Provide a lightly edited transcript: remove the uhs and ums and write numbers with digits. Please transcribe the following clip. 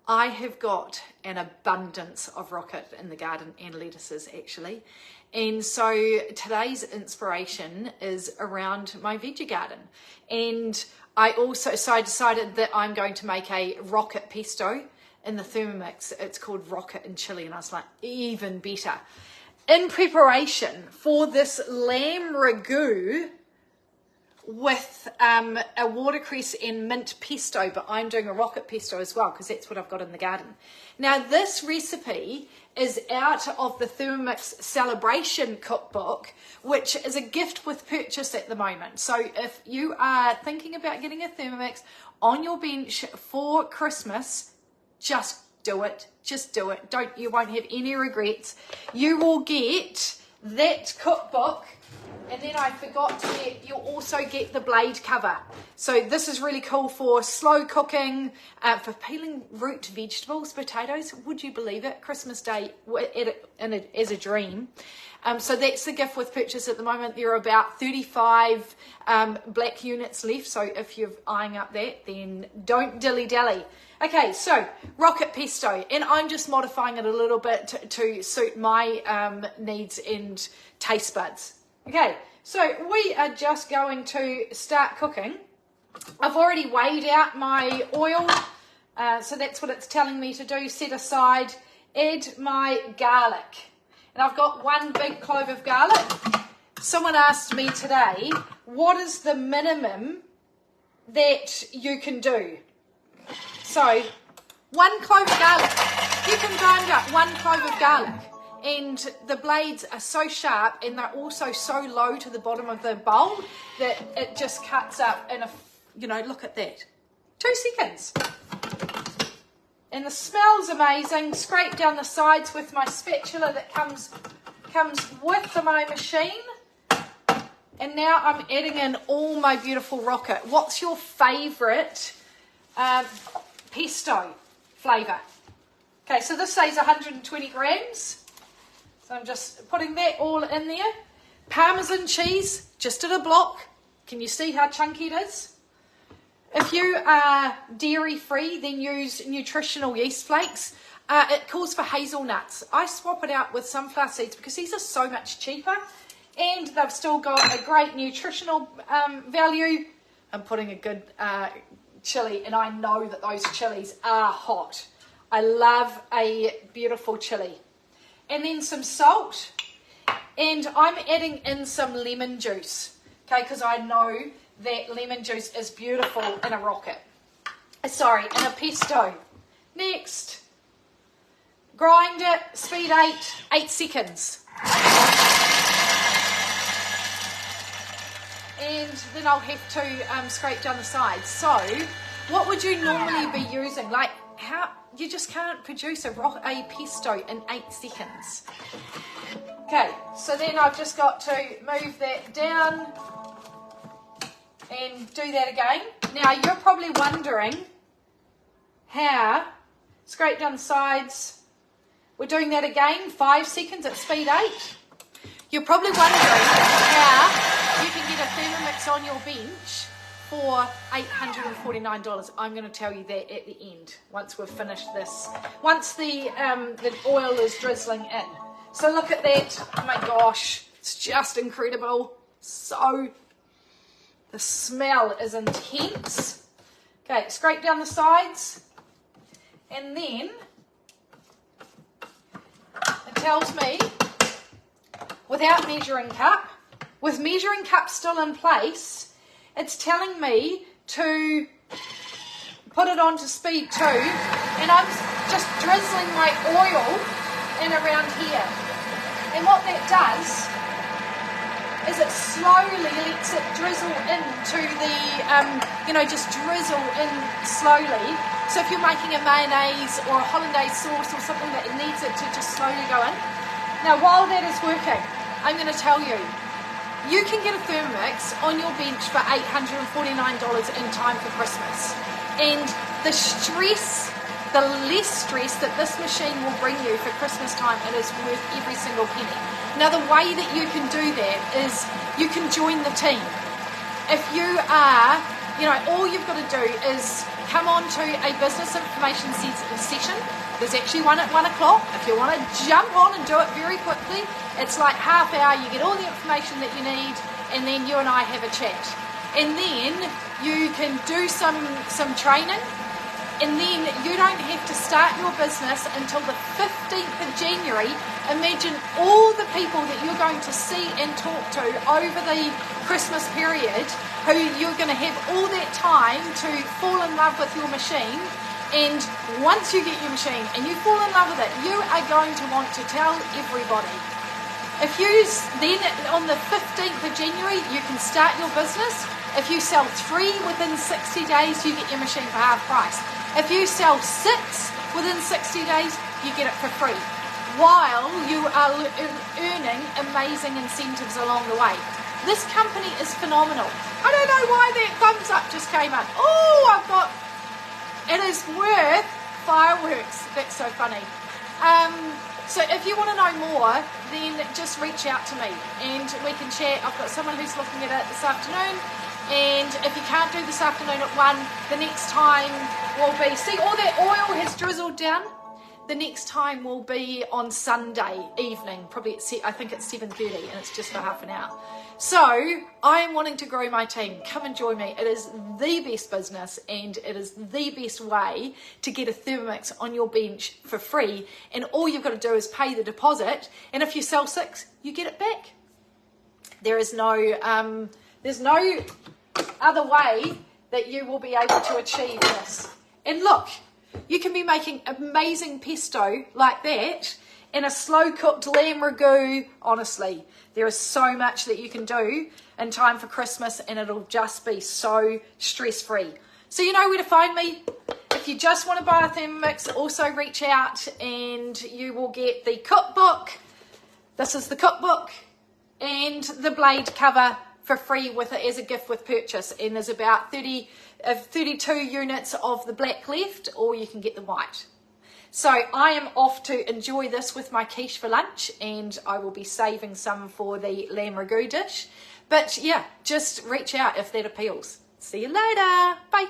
I have got an abundance of rocket in the garden and lettuces actually. And so today's inspiration is around my veggie garden. And I decided that I'm going to make a rocket pesto in the Thermomix. It's called rocket and chili, and I was like, even better. In preparation for this lamb ragu with a watercress and mint pesto, but I'm doing a rocket pesto as well because that's what I've got in the garden. Now this recipe is out of the Thermomix Celebration cookbook, which is a gift with purchase at the moment. So if you are thinking about getting a Thermomix on your bench for Christmas, just do it. Just do it. You won't have any regrets. You will get that cookbook. And then I forgot to you'll also get the blade cover. So this is really cool for slow cooking, for peeling root vegetables, potatoes. Would you believe it? Christmas Day as a dream. So that's the gift with purchase at the moment. There are about 35 black units left. So if you're eyeing up that, then don't dilly-dally. Okay, so rocket pesto, and I'm just modifying it a little bit to suit my needs and taste buds. Okay, so we are just going to start cooking. I've already weighed out my oil, so that's what it's telling me to do. Set aside, add my garlic. And I've got one big clove of garlic. Someone asked me today, what is the minimum that you can do? So, one clove of garlic. You can grind up one clove of garlic. And the blades are so sharp and they're also so low to the bottom of the bowl that it just cuts up in look at that. 2 seconds. And the smell's amazing. Scrape down the sides with my spatula that comes with my machine. And now I'm adding in all my beautiful rocket. What's your favourite pesto flavour? Okay, so this says 120 grams. So I'm just putting that all in there. Parmesan cheese, just at a block. Can you see how chunky it is? If you are dairy-free, then use nutritional yeast flakes. It calls for hazelnuts. I swap it out with sunflower seeds because these are so much cheaper. And they've still got a great nutritional value. I'm putting a good chili, and I know that those chilies are hot. I love a beautiful chili. And then some salt, and I'm adding in some lemon juice, okay, because I know that lemon juice is beautiful in a rocket. In a pesto. Next, grind it, speed 8 seconds. And then I'll have to scrape down the sides. So, what would you normally be using? Like, how you just can't produce a pesto in 8 seconds. Okay, so then I've just got to move that down and do that again. Now you're probably wondering how, scrape down the sides, we're doing that again, 5 seconds at speed 8. You're probably wondering how you can get a Thermomix on your bench for $849. I'm going to tell you that at the end, once we've finished this. Once the oil is drizzling in. So look at that. Oh my gosh. It's just incredible. So, the smell is intense. Okay, scrape down the sides. And then, it tells me, without measuring cup, with measuring cup still in place, it's telling me to put it on to speed 2, and I'm just drizzling my oil in around here. And what that does is it slowly lets it drizzle into the, just drizzle in slowly. So if you're making a mayonnaise or a hollandaise sauce or something that needs it to just slowly go in. Now while that is working, I'm going to tell you, you can get a Thermomix on your bench for $849 in time for Christmas. And the less stress that this machine will bring you for Christmas time, it is worth every single penny. Now the way that you can do that is you can join the team. If you are, all you've got to do is come on to a business information session. There's actually one at 1 o'clock. If you want to jump on and do it very quickly, it's like half hour. You get all the information that you need, and then you and I have a chat. And then you can do some training, and then you don't have to start your business until the 15th of January. Imagine all the people that you're going to see and talk to over the Christmas period, who you're going to have all that time to fall in love with your machine. And once you get your machine and you fall in love with it, you are going to want to tell everybody. If you then on the 15th of January, you can start your business. If you sell 3 within 60 days, you get your machine for half price. If you sell 6 within 60 days, you get it for free, while you are earning amazing incentives along the way. This company is phenomenal. I don't know why that thumbs up just came up. Oh, it is worth fireworks. That's so funny. So if you want to know more, then just reach out to me and we can chat. I've got someone who's looking at it this afternoon. And if you can't do this afternoon at 1, the next time will be, see, all that oil has drizzled down. The next time will be on Sunday evening, probably at, I think it's 7:30, and it's just for half an hour. So I am wanting to grow my team. Come and join me. It is the best business, and it is the best way to get a Thermomix on your bench for free. And all you've got to do is pay the deposit, and if you sell 6, you get it back. There's no other way that you will be able to achieve this. And look, you can be making amazing pesto like that and a slow cooked lamb ragu. Honestly, there is so much that you can do in time for Christmas, and it'll just be so stress free. So you know where to find me. If you just want to buy a Thermomix, also reach out and you will get the cookbook. This is the cookbook and the blade cover for free with it as a gift with purchase. And there's about 32 units of the black left, or you can get the white. So I am off to enjoy this with my quiche for lunch, and I will be saving some for the lamb ragu dish. But yeah, just reach out if that appeals. See you later. Bye.